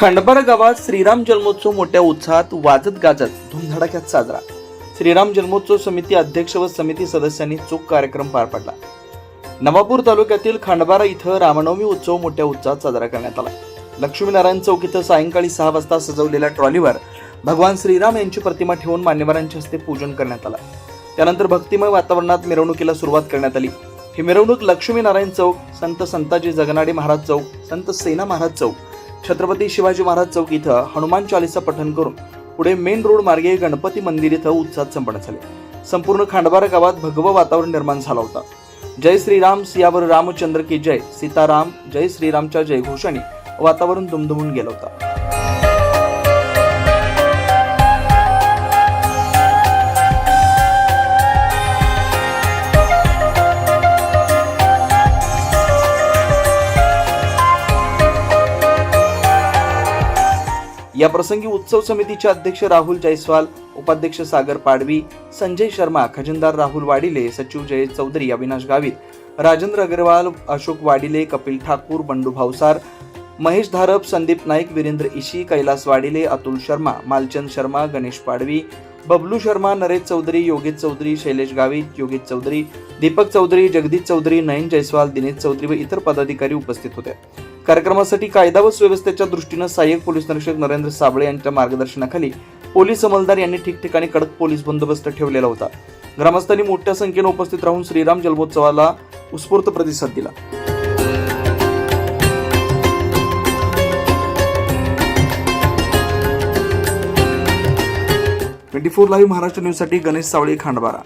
खंडबारा गावात श्रीराम जन्मोत्सव मोठ्या उत्साहात वाजत गाजत धुमधडाक्यात साजरा। श्रीराम जन्मोत्सव समिती अध्यक्ष व समिती सदस्यांनी चोख कार्यक्रम पार पाडला। नवापूर तालुक्यातील खंडबारा इथं रामनवमी उत्सव मोठ्या उत्साहात साजरा करण्यात आला। लक्ष्मीनारायण चौक इथं सायंकाळी 6 वाजता सजवलेल्या ट्रॉलीवर भगवान श्रीराम यांची प्रतिमा ठेवून मान्यवरांच्या हस्ते पूजन करण्यात आलं। त्यानंतर भक्तिमय वातावरणात मिरवणुकीला सुरुवात करण्यात आली। ही मिरवणूक लक्ष्मीनारायण चौक, संत संताजी जगनाडे महाराज चौक, संत सेना महाराज चौक, छत्रपती शिवाजी महाराज चौक इथं हनुमान चालीसा पठण करून पुढे मेन रोड मार्गे गणपती मंदिर इथं उत्साहात संपन्न झाले। संपूर्ण खंडबारा गावात भगवं वातावरण निर्माण झालं होतं। जय श्रीराम सियावर रामचंद्र की जय, सीताराम जय श्रीरामच्या जयघोषाने वातावरण दुमदुमून गेलं होतं। या प्रसंगी उत्सव समितीचे अध्यक्ष राहुल जयस्वाल, उपाध्यक्ष सागर पाडवी, संजय शर्मा, खजिनदार राहुल वाडिले, सचिव जयेश चौधरी, अविनाश गावित, राजेंद्र अग्रवाल, अशोक वाडिले, कपिल ठाकूर, बंडू भावसार, महेश धारप, संदीप नाईक, वीरेंद्र इशी, कैलास वाडिले, अतुल शर्मा, मालचंद शर्मा, गणेश पाडवी, बबलू शर्मा, नरेश चौधरी, योगेश चौधरी, शैलेश गावित, योगेश चौधरी, दीपक चौधरी, जगदीश चौधरी, नयन जयस्वाल, दिनेश चौधरी व इतर पदाधिकारी उपस्थित होते। कार्यक्रमासाठी कायदा व सुव्यवस्थेच्या दृष्टीने सहाय्यक पोलीस निरीक्षक नरेंद्र साबळे यांच्या मार्गदर्शनाखाली पोलीस अंमलदार यांनी ठिकठिकाणी कडक पोलीस बंदोबस्त ठेवलेला होता। ग्रामस्थांनी मोठ्या संख्येने उपस्थित राहून श्रीराम जन्मोत्सवाला उत्स्फूर्त प्रतिसाद दिला। 24 लाईव्ह महाराष्ट्र न्यूज साठी गणेश सावळे, खंडबारा।